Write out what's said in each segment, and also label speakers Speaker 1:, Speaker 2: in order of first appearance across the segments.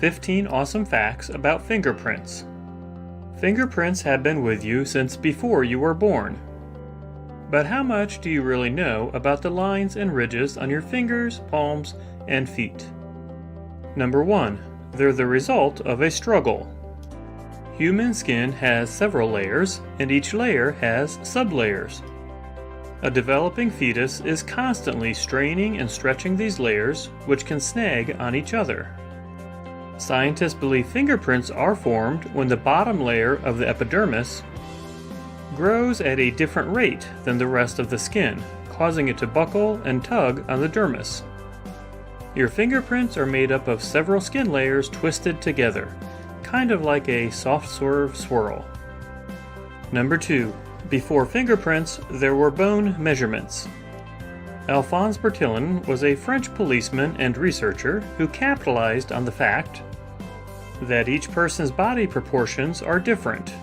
Speaker 1: 15 awesome facts about fingerprints. Fingerprints have been with you since before you were born. But how much do you really know about the lines and ridges on your fingers, palms, and feet? Number 1. They're the result of a struggle. Human skin has several layers, and each layer has sublayers. A developing fetus is constantly straining and stretching these layers, which can snag on each other. Scientists believe fingerprints are formed when the bottom layer of the epidermis grows at a different rate than the rest of the skin, causing it to buckle and tug on the dermis. Your fingerprints are made up of several skin layers twisted together, kind of like a soft serve swirl. Number 2. Before fingerprints, there were bone measurements. Alphonse Bertillon was a French policeman and researcher who capitalized on the fact that each person's body proportions are different.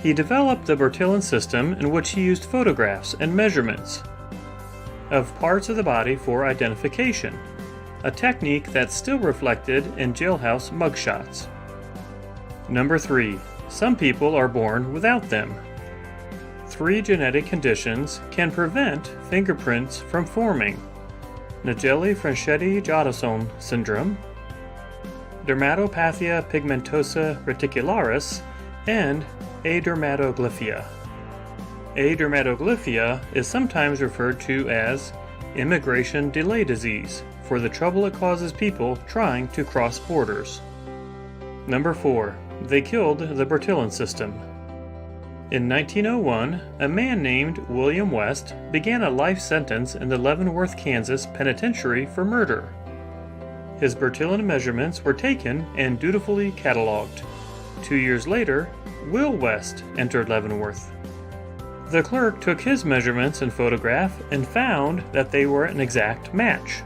Speaker 1: He developed the Bertillon system, in which he used photographs and measurements of parts of the body for identification, a technique that's still reflected in jailhouse mugshots. Number 3. Some people are born without them. 3 genetic conditions can prevent fingerprints from forming: Naegeli-Franchetti-Jodassohn syndrome, dermatopathia pigmentosa reticularis, and adermatoglyphia. Adermatoglyphia is sometimes referred to as immigration delay disease for the trouble it causes people trying to cross borders. Number 4. They killed the Bertillon system. In 1901, a man named William West began a life sentence in the Leavenworth, Kansas penitentiary for murder. His Bertillon measurements were taken and dutifully cataloged. 2 years later, Will West entered Leavenworth. The clerk took his measurements and photograph and found that they were an exact match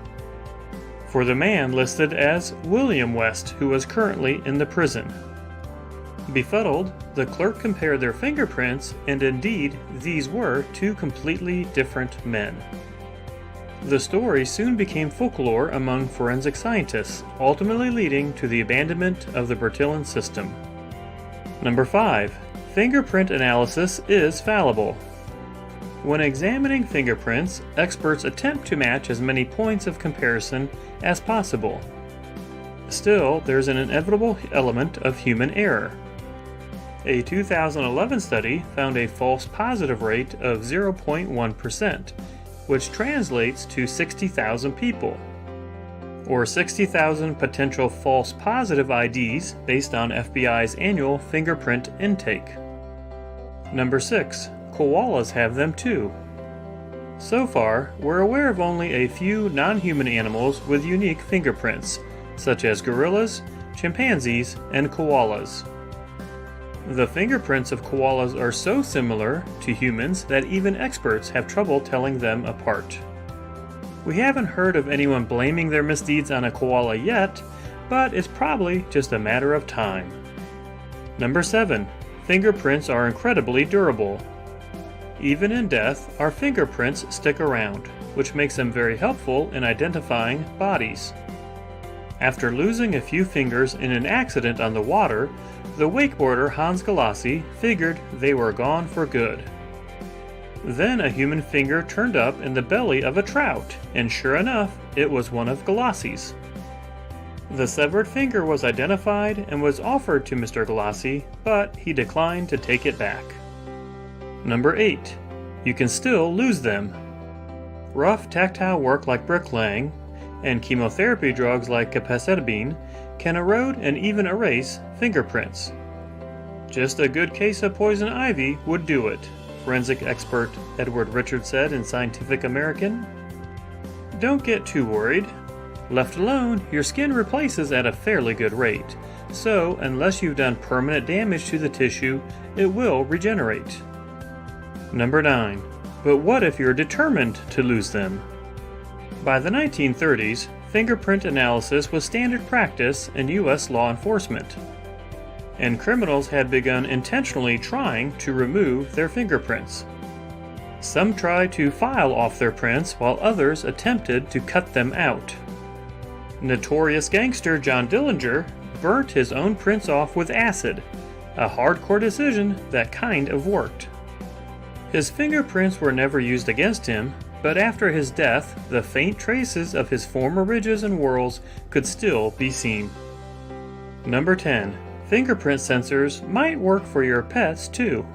Speaker 1: for the man listed as William West, who was currently in the prison. Befuddled, the clerk compared their fingerprints, and indeed, these were 2 completely different men. The story soon became folklore among forensic scientists, ultimately leading to the abandonment of the Bertillon system. Number 5. Fingerprint analysis is fallible. When examining fingerprints, experts attempt to match as many points of comparison as possible. Still, there's an inevitable element of human error. A 2011 study found a false positive rate of 0.1%, which translates to 60,000 people, or 60,000 potential false positive IDs based on FBI's annual fingerprint intake. Number 6. Koalas have them too. So far, we're aware of only a few non-human animals with unique fingerprints, such as gorillas, chimpanzees, and koalas. The fingerprints of koalas are so similar to humans that even experts have trouble telling them apart. We haven't heard of anyone blaming their misdeeds on a koala yet, but it's probably just a matter of time. Number 7. Fingerprints are incredibly durable. Even in death, our fingerprints stick around, which makes them very helpful in identifying bodies. After losing a few fingers in an accident on the water, the wakeboarder Hans Galassi figured they were gone for good. Then a human finger turned up in the belly of a trout, and sure enough, it was one of Galassi's. The severed finger was identified and was offered to Mr. Galassi, but he declined to take it back. Number 8. You can still lose them. Rough tactile work like bricklaying and chemotherapy drugs like capecitabine can erode and even erase fingerprints. Just a good case of poison ivy would do it, forensic expert Edward Richards said in Scientific American. Don't get too worried. Left alone, your skin replaces at a fairly good rate, so unless you've done permanent damage to the tissue, it will regenerate. Number 9. But what if you're determined to lose them? By the 1930s, fingerprint analysis was standard practice in U.S. law enforcement, and criminals had begun intentionally trying to remove their fingerprints. Some tried to file off their prints while others attempted to cut them out. Notorious gangster John Dillinger burnt his own prints off with acid, a hardcore decision that kind of worked. His fingerprints were never used against him, but after his death, the faint traces of his former ridges and whorls could still be seen. Number 10. Fingerprint sensors might work for your pets too.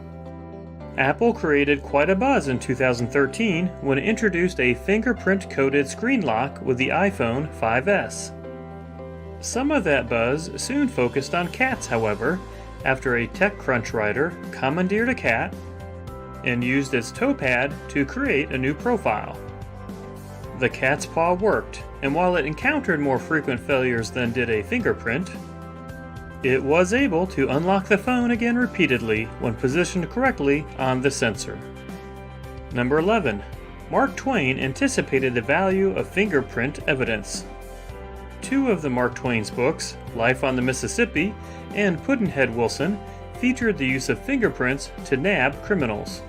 Speaker 1: Apple created quite a buzz in 2013 when it introduced a fingerprint-coated screen lock with the iPhone 5S. Some of that buzz soon focused on cats, however, after a TechCrunch writer commandeered a cat and used its toe pad to create a new profile. The cat's paw worked, and while it encountered more frequent failures than did a fingerprint, it was able to unlock the phone again repeatedly when positioned correctly on the sensor. Number 11. Mark Twain anticipated the value of fingerprint evidence. Two of the Mark Twain's books, Life on the Mississippi and Pudd'nhead Wilson, featured the use of fingerprints to nab criminals.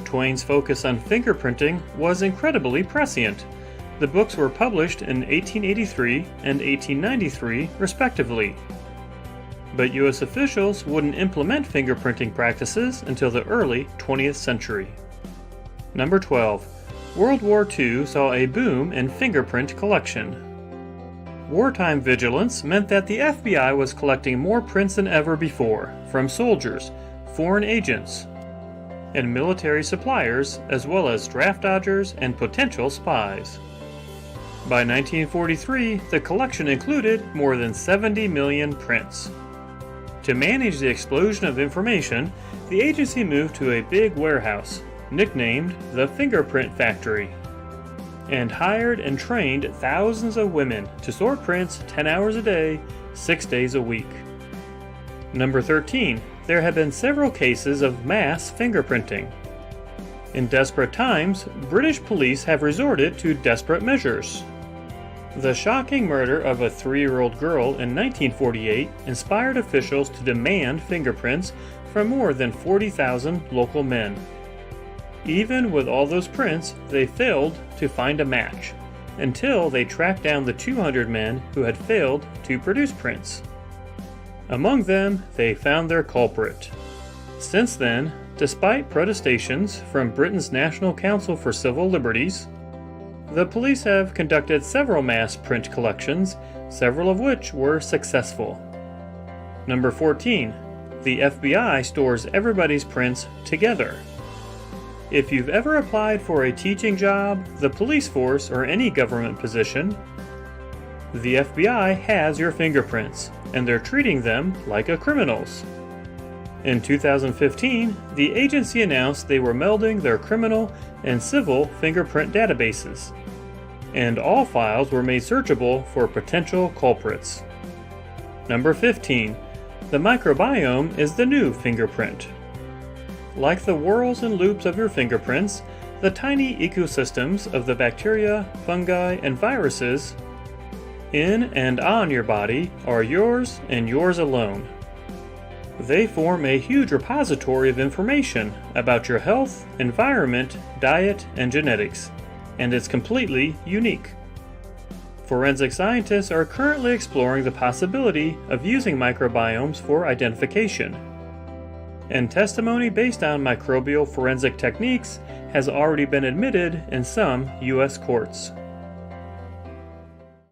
Speaker 1: Twain's focus on fingerprinting was incredibly prescient. The books were published in 1883 and 1893, respectively. But U.S. officials wouldn't implement fingerprinting practices until the early 20th century. Number 12. World War II saw a boom in fingerprint collection. Wartime vigilance meant that the FBI was collecting more prints than ever before from soldiers, foreign agents, and military suppliers, as well as draft dodgers and potential spies. By 1943, the collection included more than 70 million prints. To manage the explosion of information, the agency moved to a big warehouse, nicknamed the Fingerprint Factory, and hired and trained thousands of women to sort prints 10 hours a day, 6 days a week. Number 13. There have been several cases of mass fingerprinting. In desperate times, British police have resorted to desperate measures. The shocking murder of a 3-year-old girl in 1948 inspired officials to demand fingerprints from more than 40,000 local men. Even with all those prints, they failed to find a match, until they tracked down the 200 men who had failed to produce prints. Among them, they found their culprit. Since then, despite protestations from Britain's National Council for Civil Liberties, the police have conducted several mass print collections, several of which were successful. Number 14. The FBI stores everybody's prints together. If you've ever applied for a teaching job, the police force, or any government position, the FBI has your fingerprints, and they're treating them like a criminal's. In 2015, the agency announced they were melding their criminal and civil fingerprint databases, and all files were made searchable for potential culprits. Number 15. The microbiome is the new fingerprint. Like the whorls and loops of your fingerprints, the tiny ecosystems of the bacteria, fungi, and viruses in and on your body are yours and yours alone. They form a huge repository of information about your health, environment, diet, and genetics, and it's completely unique. Forensic scientists are currently exploring the possibility of using microbiomes for identification, and testimony based on microbial forensic techniques has already been admitted in some U.S. courts.